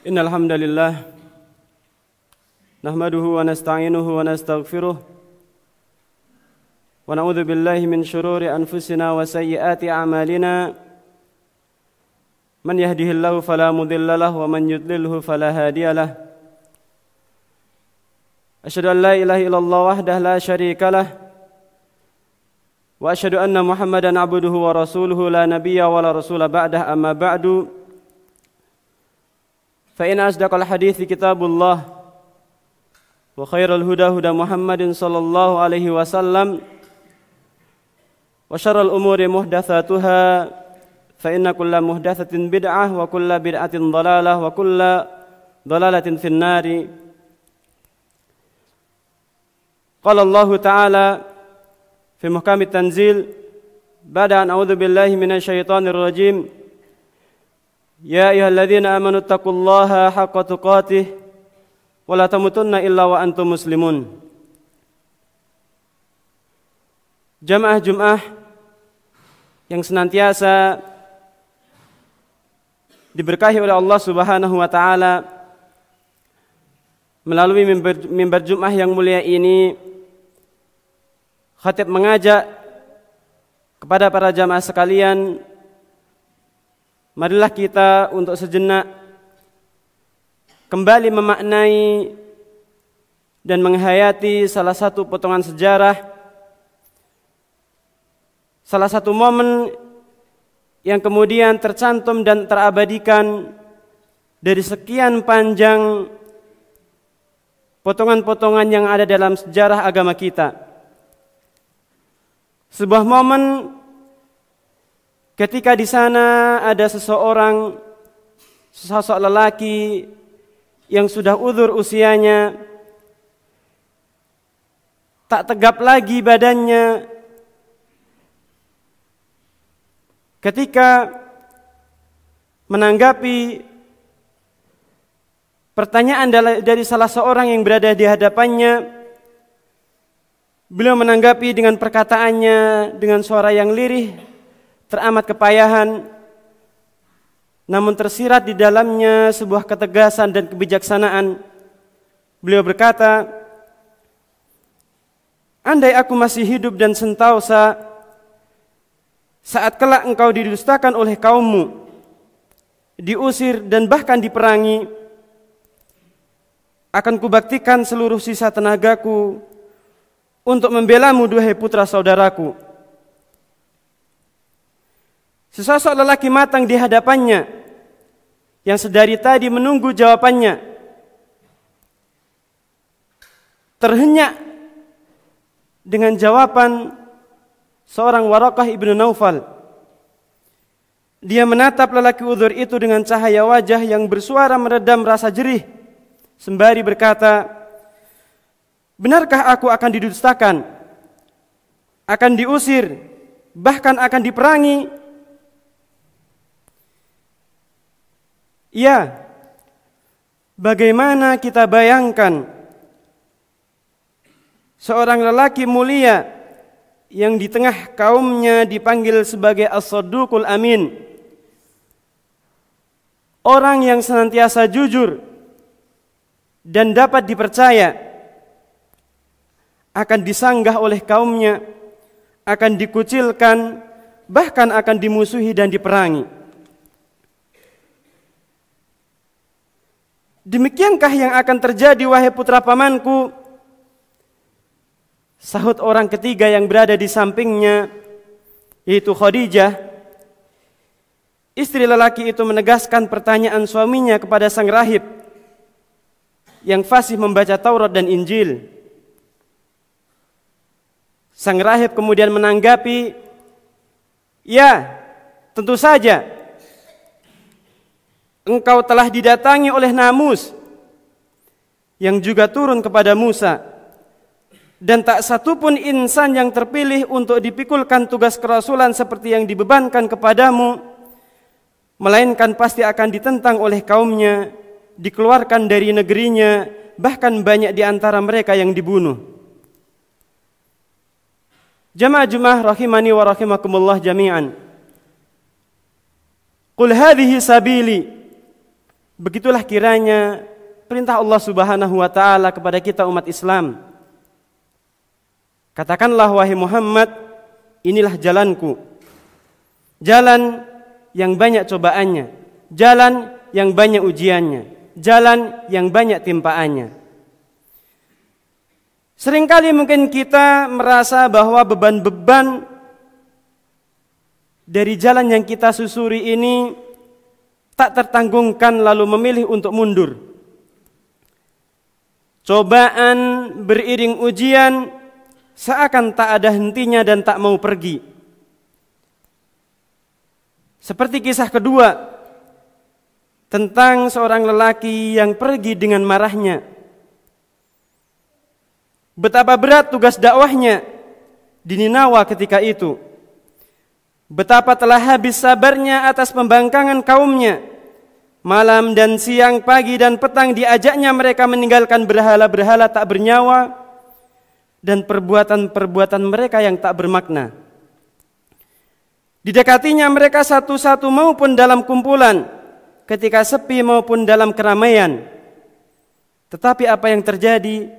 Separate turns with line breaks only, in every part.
Innal hamdalillah nahmaduhu wa nasta'inuhu wa nastaghfiruh wa na'udzu billahi min shururi anfusina wa sayyiati a'malina man yahdihillahu fala mudilla lahu wa man yudlilhu fala hadiya lahu asyhadu an la ilaha illallah wahdahu la syarika lahu wa asyhadu anna Muhammadan abduhu wa rasuluhu la nabiyya wa la rasula ba'dah amma ba'du fa inna asdaqal hadithi kitabullah wa khairal huda huda Muhammadin sallallahu alaihi wasallam wa syarrul umuri muhdatsatuha fa inna kulla muhdatsatin bid'ah wa kulla bid'atin dhalalah wa kulla dhalalatin finnari. Qala Allah ta'ala fi muhkamit tanzil ba'da an a'udzu billahi minasyaitonir rajim. Ya ayyuhalladzina amanu taqullaha haqqa tuqatih wa la tamutunna illa wa antum muslimun. Jamaah Jumat yang senantiasa diberkahi oleh Allah Subhanahu wa taala, melalui mimbar Jumat yang mulia ini, khatib mengajak kepada para jamaah sekalian, marilah kita untuk sejenak kembali memaknai dan menghayati salah satu potongan sejarah, salah satu momen yang kemudian tercantum dan terabadikan dari sekian panjang potongan-potongan yang ada dalam sejarah agama kita. Sebuah momen ketika di sana ada sosok lelaki yang sudah uzur usianya, tak tegap lagi badannya, ketika menanggapi pertanyaan dari salah seorang yang berada di hadapannya, beliau menanggapi dengan perkataannya dengan suara yang lirih, teramat kepayahan, namun tersirat di dalamnya sebuah ketegasan dan kebijaksanaan. Beliau berkata, andai aku masih hidup dan sentausa saat kelak engkau didustakan oleh kaummu, diusir dan bahkan diperangi, akan kubaktikan seluruh sisa tenagaku untuk membelamu, duhai putra saudaraku. Sesosok lelaki matang di hadapannya yang sedari tadi menunggu jawabannya terhenyak dengan jawaban seorang Waraqah ibnu Naufal. Dia menatap lelaki uzur itu dengan cahaya wajah yang bersuara meredam rasa jerih, sembari berkata, benarkah aku akan didustakan, akan diusir, bahkan akan diperangi? Ya, bagaimana kita bayangkan seorang lelaki mulia yang di tengah kaumnya dipanggil sebagai as-sadduqul amin, orang yang senantiasa jujur dan dapat dipercaya, akan disanggah oleh kaumnya, akan dikucilkan, bahkan akan dimusuhi dan diperangi. Demikiankah yang akan terjadi, wahai putra pamanku? Sahut orang ketiga yang berada di sampingnya, yaitu Khadijah. Istri lelaki itu menegaskan pertanyaan suaminya kepada sang rahib yang fasih membaca Taurat dan Injil. Sang rahib kemudian menanggapi, ya, tentu saja. Engkau telah didatangi oleh Namus yang juga turun kepada Musa, dan tak satupun insan yang terpilih untuk dipikulkan tugas kerasulan seperti yang dibebankan kepadamu, melainkan pasti akan ditentang oleh kaumnya, dikeluarkan dari negerinya, bahkan banyak di antara mereka yang dibunuh. Jamaah Jumat rahimani wa rahimakumullah jami'an. Qul hadhihi sabili Begitulah kiranya perintah Allah Subhanahu wa taala kepada kita umat Islam. Katakanlah wahai Muhammad, inilah jalanku. Jalan yang banyak cobaannya, jalan yang banyak ujiannya, jalan yang banyak timpaannya. Seringkali mungkin kita merasa bahwa beban-beban dari jalan yang kita susuri ini tak tertanggungkan, lalu memilih untuk mundur. Cobaan beriring ujian seakan tak ada hentinya dan tak mau pergi. Seperti kisah kedua tentang seorang lelaki yang pergi dengan marahnya. Betapa berat tugas dakwahnya di Ninawa ketika itu. Betapa telah habis sabarnya atas pembangkangan kaumnya. Malam dan siang, pagi dan petang diajaknya mereka meninggalkan berhala-berhala tak bernyawa dan perbuatan-perbuatan mereka yang tak bermakna. Didekatinya mereka satu-satu maupun dalam kumpulan, ketika sepi maupun dalam keramaian. Tetapi apa yang terjadi?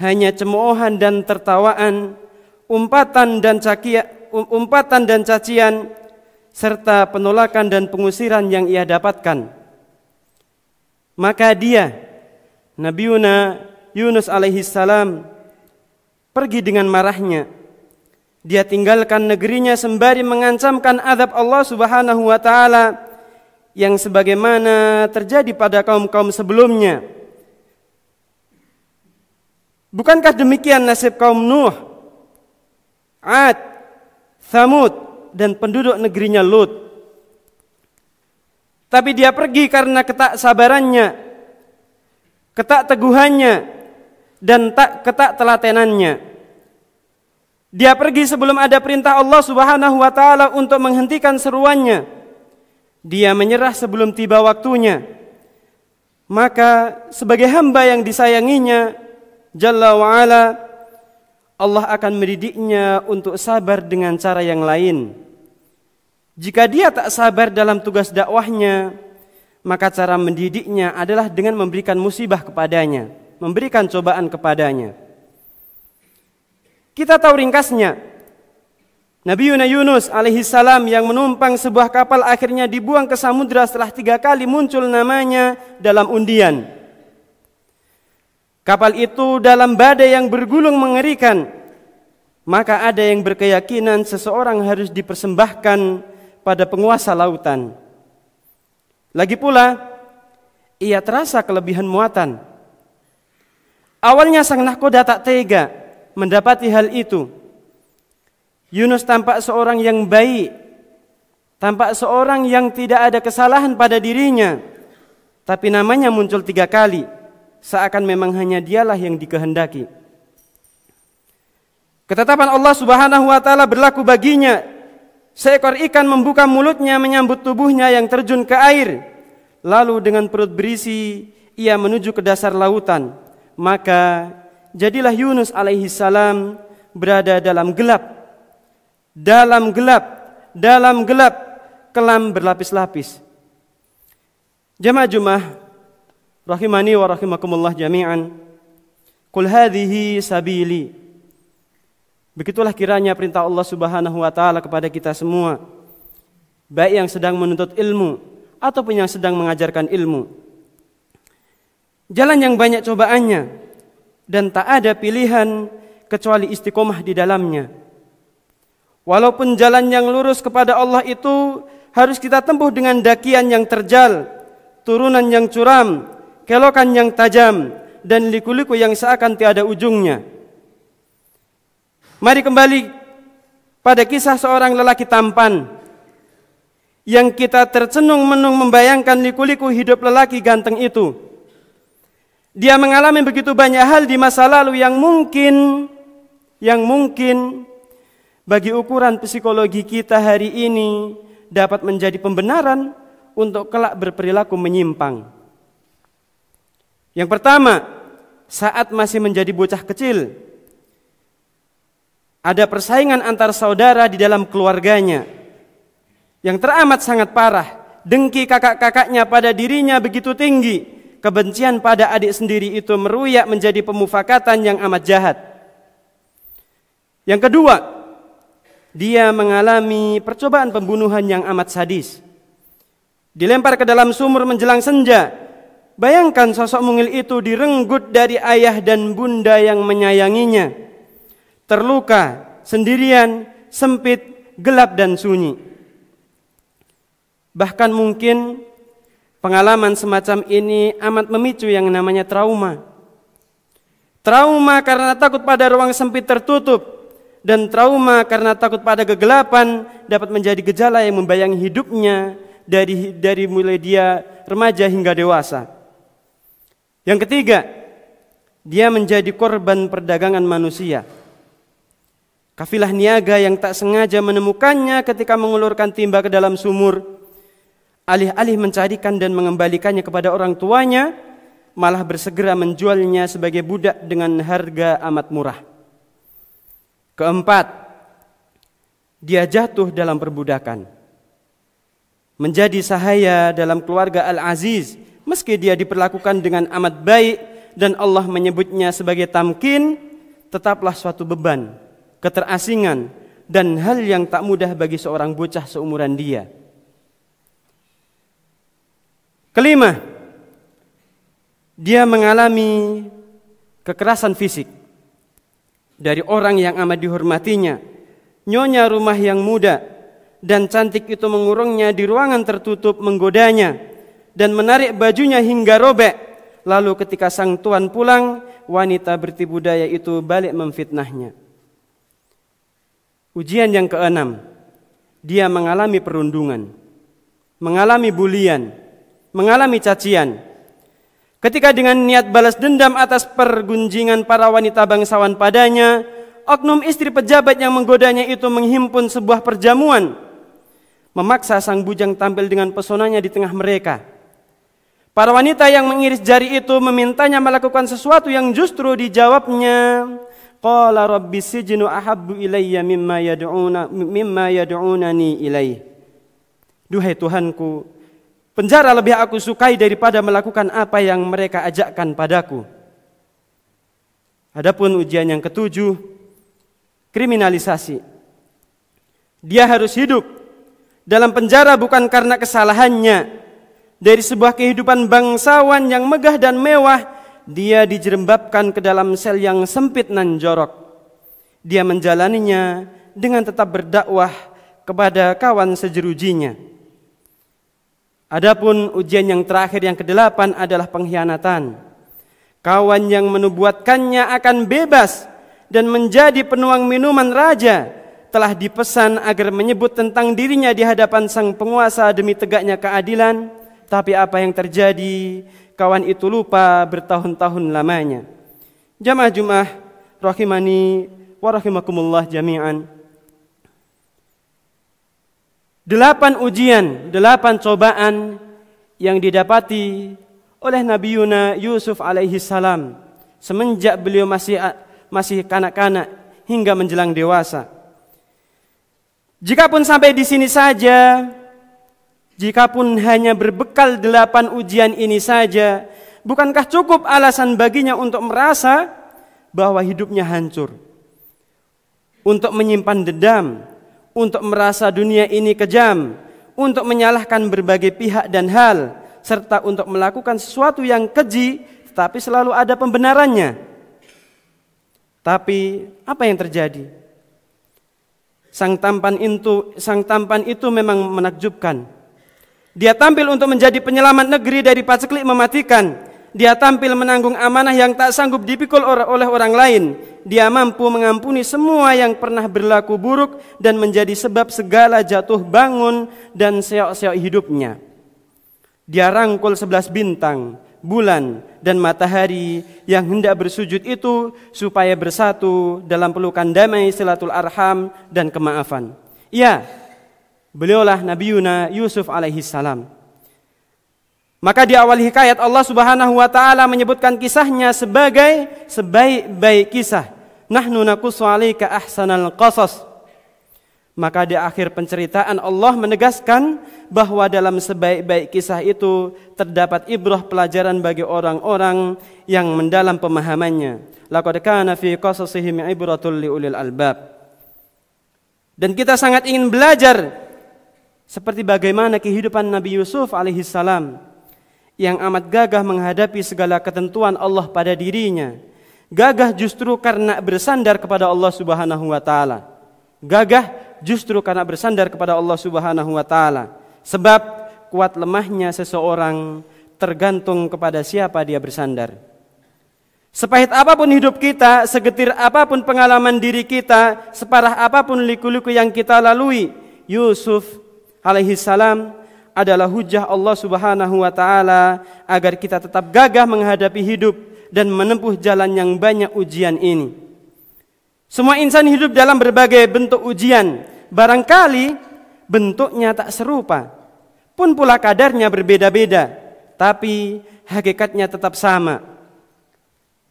Hanya cemoohan dan tertawaan, umpatan dan cacian, serta penolakan dan pengusiran yang ia dapatkan. Maka dia, Nabiuna Yunus alaihissalam, pergi dengan marahnya. Dia tinggalkan negerinya sembari mengancamkan azab Allah Subhanahu wa taala yang sebagaimana terjadi pada kaum-kaum sebelumnya. Bukankah demikian nasib kaum Nuh, Ad, Thamud dan penduduk negerinya Lut? Tapi dia pergi karena ketaksabarannya, ketakteguhannya, dan ketaktelatenannya. Dia pergi sebelum ada perintah Allah Subhanahu wa taala untuk menghentikan seruannya. Dia menyerah sebelum tiba waktunya. Maka sebagai hamba yang disayanginya Jalla wa ala, Allah akan mendidiknya untuk sabar dengan cara yang lain. Jika dia tak sabar dalam tugas dakwahnya, maka cara mendidiknya adalah dengan memberikan musibah kepadanya, memberikan cobaan kepadanya. Kita tahu ringkasnya, Nabi Yunus alaihissalam yang menumpang sebuah kapal akhirnya dibuang ke samudra setelah 3 kali muncul namanya dalam undian. Kapal itu dalam badai yang bergulung mengerikan. Maka ada yang berkeyakinan seseorang harus dipersembahkan pada penguasa lautan. Lagi pula, ia terasa kelebihan muatan. Awalnya sang nahkoda tak tega mendapati hal itu. Yunus tampak seorang yang baik, tampak seorang yang tidak ada kesalahan pada dirinya, tapi namanya muncul 3 kali, seakan memang hanya dialah yang dikehendaki. Ketetapan Allah Subhanahu wa taala berlaku baginya. Seekor ikan membuka mulutnya menyambut tubuhnya yang terjun ke air. Lalu dengan perut berisi ia menuju ke dasar lautan. Maka jadilah Yunus alaihissalam berada dalam gelap. Dalam gelap, kelam berlapis-lapis. Jamaah Jumat rahimani wa rahimakumullah jami'an. Qul hadhihi sabili. Begitulah kiranya perintah Allah Subhanahu wa taala kepada kita semua, baik yang sedang menuntut ilmu ataupun yang sedang mengajarkan ilmu. Jalan yang banyak cobaannya dan tak ada pilihan kecuali istiqomah di dalamnya. Walaupun jalan yang lurus kepada Allah itu harus kita tempuh dengan dakian yang terjal, turunan yang curam, kelokan yang tajam, dan liku-liku yang seakan tiada ujungnya. Mari kembali pada kisah seorang lelaki tampan yang kita tercenung-menung membayangkan liku-liku hidup lelaki ganteng itu. Dia mengalami begitu banyak hal di masa lalu yang mungkin bagi ukuran psikologi kita hari ini dapat menjadi pembenaran untuk kelak berperilaku menyimpang. Yang pertama, saat masih menjadi bocah kecil, ada persaingan antar saudara di dalam keluarganya yang teramat sangat parah dengki kakak-kakaknya pada dirinya begitu tinggi, kebencian pada adik sendiri itu meruyak menjadi pemufakatan yang amat jahat. Yang kedua, dia mengalami percobaan pembunuhan yang amat sadis. Dilempar ke dalam sumur menjelang senja. Bayangkan sosok mungil itu direnggut dari ayah dan bunda yang menyayanginya. Terluka, sendirian, sempit, gelap dan sunyi. Bahkan mungkin pengalaman semacam ini amat memicu yang namanya trauma. Trauma karena takut pada ruang sempit tertutup, dan trauma karena takut pada kegelapan dapat menjadi gejala yang membayangi hidupnya dari mulai dia remaja hingga dewasa. Yang ketiga, dia menjadi korban perdagangan manusia. Kafilah niaga yang tak sengaja menemukannya ketika mengulurkan timba ke dalam sumur, alih-alih mencarikan dan mengembalikannya kepada orang tuanya, malah bersegera menjualnya sebagai budak dengan harga amat murah. Keempat, dia jatuh dalam perbudakan. Menjadi sahaya dalam keluarga Al-Aziz, meski dia diperlakukan dengan amat baik dan Allah menyebutnya sebagai tamkin, tetaplah suatu beban, keterasingan, dan hal yang tak mudah bagi seorang bocah seumuran dia. Kelima, dia mengalami kekerasan fisik dari orang yang amat dihormatinya. Nyonya rumah yang muda dan cantik itu mengurungnya di ruangan tertutup, menggodanya dan menarik bajunya hingga robek. Lalu ketika sang tuan pulang, wanita bertipu daya itu balik memfitnahnya. Ujian yang keenam, dia mengalami perundungan, mengalami bulian, mengalami cacian. Ketika dengan niat balas dendam atas pergunjingan para wanita bangsawan padanya, oknum istri pejabat yang menggodanya itu menghimpun sebuah perjamuan, memaksa sang bujang tampil dengan pesonanya di tengah mereka. Para wanita yang mengiris jari itu memintanya melakukan sesuatu yang justru dijawabnya, qala rabbi sijnu ahabbu ilayya mimma yad'unani ilaih. Duhai Tuhanku, penjara lebih aku sukai daripada melakukan apa yang mereka ajakkan padaku. Adapun ujian yang ketujuh, kriminalisasi. Dia harus hidup dalam penjara bukan karena kesalahannya. Dari sebuah kehidupan bangsawan yang megah dan mewah, dia dijerembabkan ke dalam sel yang sempit nan jorok. Dia menjalaninya dengan tetap berdakwah kepada kawan sejerujinya. Adapun ujian yang terakhir yang kedelapan adalah pengkhianatan. Kawan yang menubuatkannya akan bebas dan menjadi penuang minuman raja telah dipesan agar menyebut tentang dirinya di hadapan sang penguasa demi tegaknya keadilan. Tapi apa yang terjadi? Kawan itu lupa bertahun-tahun lamanya. Jamaah Jumat rahimani wa rahimakumullah jami'an. 8 ujian, 8 cobaan yang didapati oleh Nabi Yusuf alaihi salam semenjak beliau masih kanak-kanak hingga menjelang dewasa. Jikapun sampai di sini saja, jikapun hanya berbekal 8 ujian ini saja, bukankah cukup alasan baginya untuk merasa bahwa hidupnya hancur, untuk menyimpan dendam, untuk merasa dunia ini kejam, untuk menyalahkan berbagai pihak dan hal, serta untuk melakukan sesuatu yang keji, tetapi selalu ada pembenarannya. Tapi apa yang terjadi? Sang tampan itu memang menakjubkan. Dia tampil untuk menjadi penyelamat negeri dari paceklik mematikan. Dia tampil menanggung amanah yang tak sanggup dipikul oleh orang lain. Dia mampu mengampuni semua yang pernah berlaku buruk dan menjadi sebab segala jatuh bangun dan seok-seok hidupnya. Dia rangkul 11 bintang, bulan, dan matahari yang hendak bersujud itu supaya bersatu dalam pelukan damai, silatul arham, dan kemaafan. Ya, beliaulah Nabi Yusuf alaihi salam. Maka di awal hikayat Allah Subhanahu wa taala menyebutkan kisahnya sebagai sebaik-baik kisah. Nahnu naqussu 'alaika ahsanal qasas. Maka di akhir penceritaan Allah menegaskan bahwa dalam sebaik-baik kisah itu terdapat ibrah pelajaran bagi orang-orang yang mendalam pemahamannya. Laqad kana fi qasasihim ibratul liulil albab. Dan kita sangat ingin belajar seperti bagaimana kehidupan Nabi Yusuf alaihissalam yang amat gagah menghadapi segala ketentuan Allah pada dirinya. Gagah justru karena bersandar kepada Allah Subhanahu wa taala. Gagah justru karena bersandar kepada Allah Subhanahu wa taala. Sebab kuat lemahnya seseorang tergantung kepada siapa dia bersandar. Sepahit apapun hidup kita, segetir apapun pengalaman diri kita, separah apapun liku-liku yang kita lalui, Yusuf alaihi salam adalah hujah Allah Subhanahu wa taala agar kita tetap gagah menghadapi hidup dan menempuh jalan yang banyak ujian ini. Semua insan hidup dalam berbagai bentuk ujian. Barangkali bentuknya tak serupa, pun pula kadarnya berbeda-beda, tapi hakikatnya tetap sama.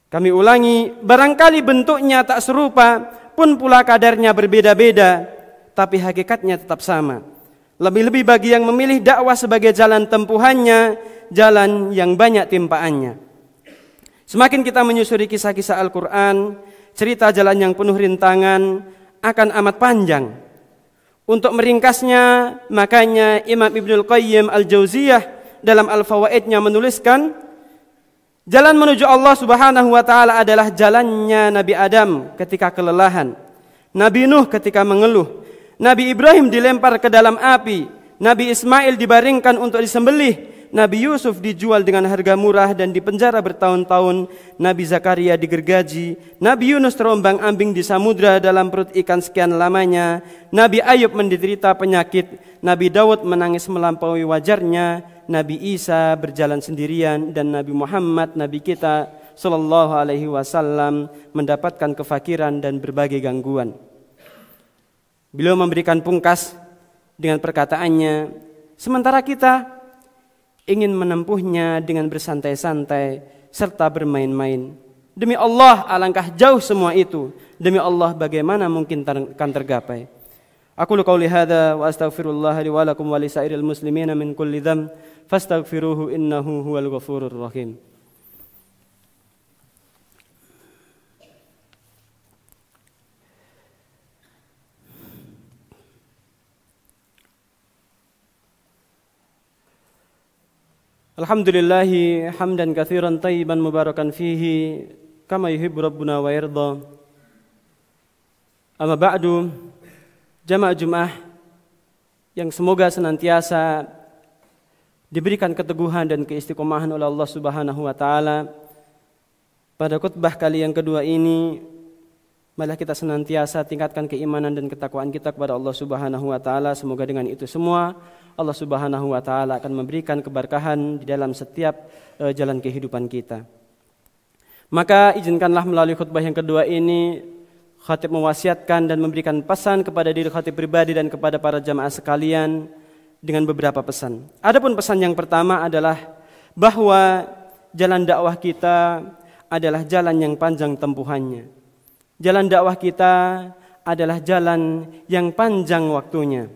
Kami ulangi, barangkali bentuknya tak serupa, pun pula kadarnya berbeda-beda, tapi hakikatnya tetap sama. Lebih-lebih bagi yang memilih dakwah sebagai jalan tempuhannya, jalan yang banyak timpaannya. Semakin kita menyusuri kisah-kisah Al-Quran, cerita jalan yang penuh rintangan akan amat panjang. Untuk meringkasnya, makanya Imam Ibnul Qayyim Al-Jauziyah dalam Al-Fawaidnya menuliskan, jalan menuju Allah Subhanahu wa taala adalah jalannya Nabi Adam ketika kelelahan, Nabi Nuh ketika mengeluh, Nabi Ibrahim dilempar ke dalam api, Nabi Ismail dibaringkan untuk disembelih, Nabi Yusuf dijual dengan harga murah dan dipenjara bertahun-tahun, Nabi Zakaria digergaji, Nabi Yunus terombang-ambing di samudra dalam perut ikan sekian lamanya, Nabi Ayub menderita penyakit, Nabi Daud menangis melampaui wajarnya, Nabi Isa berjalan sendirian, dan Nabi Muhammad, Nabi kita sallallahu alaihi wasallam mendapatkan kefakiran dan berbagai gangguan. Beliau memberikan pungkas dengan perkataannya, sementara kita ingin menempuhnya dengan bersantai-santai serta bermain-main. Demi Allah, alangkah jauh semua itu. Demi Allah, bagaimana mungkin akan tergapai. Aqulu qauli hadza wa astaghfirullah li wa lakum wa li sairil muslimina min kulli dzamb fastaghfiruhu innahu huwal ghafurur rahim. Alhamdulillahi hamdan katsiran tayyiban mubarakan fihi kama yuhibbu rabbuna wa yarda. Amma ba'du, jamaah Jumat yang semoga senantiasa diberikan keteguhan dan keistiqomahan oleh Allah Subhanahu wa taala. Pada khutbah kali yang kedua ini, malah kita senantiasa tingkatkan keimanan dan ketakwaan kita kepada Allah Subhanahu wa taala. Semoga dengan itu semua Allah Subhanahu wa taala akan memberikan keberkahan di dalam setiap jalan kehidupan kita. Maka izinkanlah melalui khutbah yang kedua ini khatib mewasiatkan dan memberikan pesan kepada diri khatib pribadi dan kepada para jamaah sekalian dengan beberapa pesan. Adapun pesan yang pertama adalah bahwa jalan dakwah kita adalah jalan yang panjang tempuhannya. Jalan dakwah kita adalah jalan yang panjang waktunya.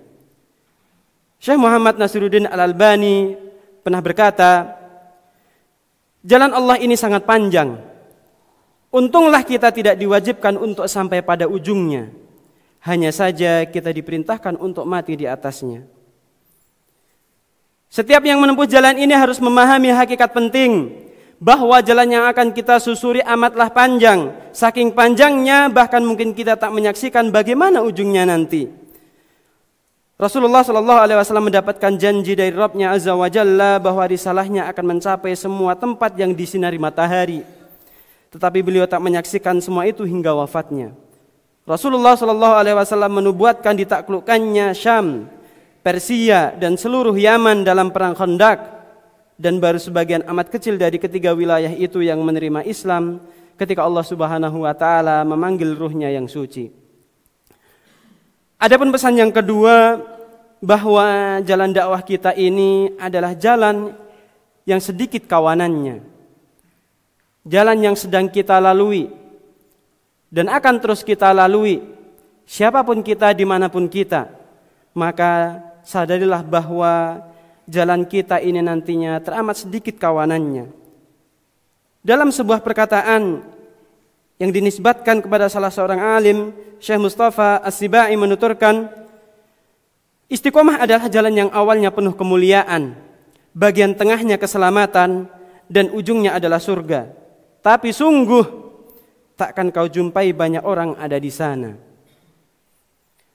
Syekh Muhammad Nasiruddin Al-Albani pernah berkata, jalan Allah ini sangat panjang. Untunglah kita tidak diwajibkan untuk sampai pada ujungnya. Hanya saja kita diperintahkan untuk mati di atasnya. Setiap yang menempuh jalan ini harus memahami hakikat penting, bahwa jalan yang akan kita susuri amatlah panjang. Saking panjangnya bahkan mungkin kita tak menyaksikan bagaimana ujungnya nanti. Rasulullah SAW mendapatkan janji dari Rabb-Nya Azza wa Jalla bahwa risalahnya akan mencapai semua tempat yang disinari matahari. Tetapi beliau tak menyaksikan semua itu hingga wafatnya. Rasulullah SAW menubuatkan ditaklukkannya Syam, Persia dan seluruh Yaman dalam perang Khandaq. Dan baru sebagian amat kecil dari ketiga wilayah itu yang menerima Islam ketika Allah Subhanahu wa taala memanggil ruhnya yang suci. Adapun pesan yang kedua, bahwa jalan dakwah kita ini adalah jalan yang sedikit kawanannya. Jalan yang sedang kita lalui dan akan terus kita lalui siapapun kita, dimanapun kita, maka sadarilah bahwa jalan kita ini nantinya teramat sedikit kawanannya. Dalam sebuah perkataan yang dinisbatkan kepada salah seorang alim, Syekh Mustafa As-Sibai menuturkan, istiqomah adalah jalan yang awalnya penuh kemuliaan, bagian tengahnya keselamatan, dan ujungnya adalah surga. Tapi sungguh takkan kau jumpai banyak orang ada di sana.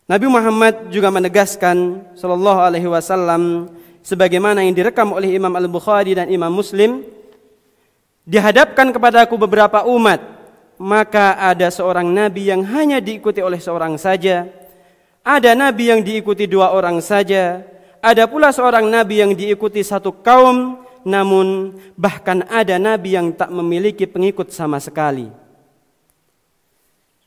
Nabi Muhammad juga menegaskan sallallahu alaihi wasallam sebagaimana yang direkam oleh Imam Al-Bukhari dan Imam Muslim, dihadapkan kepadaku beberapa umat, maka ada seorang nabi yang hanya diikuti oleh seorang saja, ada nabi yang diikuti 2 orang saja, ada pula seorang nabi yang diikuti 1 kaum, namun bahkan ada nabi yang tak memiliki pengikut sama sekali.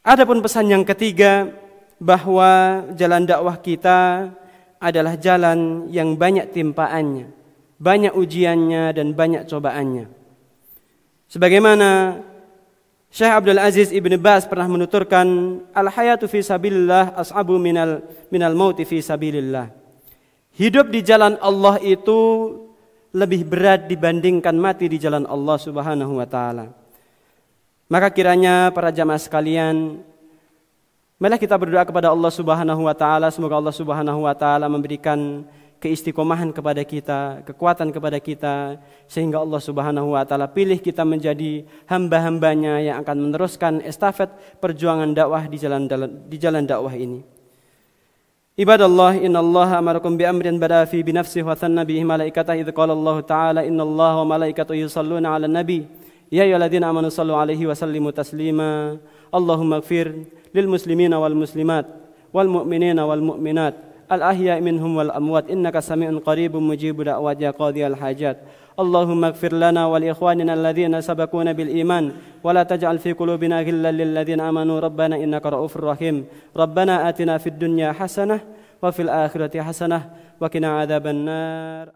Adapun pesan yang ketiga, bahwa jalan dakwah kita adalah jalan yang banyak timpaannya, banyak ujiannya dan banyak cobaannya. Sebagaimana Syekh Abdul Aziz Ibn Baz pernah menuturkan, al-hayatu fi sabilillah as'abu minal mauti fi sabilillah. Hidup di jalan Allah itu lebih berat dibandingkan mati di jalan Allah Subhanahu wa taala. Maka kiranya para jamaah sekalian, marilah kita berdoa kepada Allah Subhanahu wa taala, semoga Allah Subhanahu wa taala memberikan keistiqomahan kepada kita, kekuatan kepada kita, sehingga Allah Subhanahu wa taala pilih kita menjadi hamba-hambanya yang akan meneruskan estafet perjuangan dakwah di jalan dakwah ini. Ibadallah, innallaha amarakum bi amrin bada fi bi nafsihi wa thanna bihi malaikatahu idz qala Allah ta'ala innallaha wa malaikatahu yusholluna 'alan nabi ya ayyuhalladzina amanu shallu 'alaihi wa sallimu taslima. Allahumma ighfir lil muslimina wal muslimat wal mu'minina wal mu'minat al ahya'i minhum wal amwat innaka sami'un qaribun mujibud da'wat ya qadiyal hajat. Allahumma ighfir lana wa li ikhwanina alladhina sabaquna bil iman wa la taj'al fi qulubina ghillan lil ladzina amanu rabbana innaka ra'ufur rahim. Rabbana atina fid dunya hasanah wa fil akhirati hasanah wa qina adzabannar.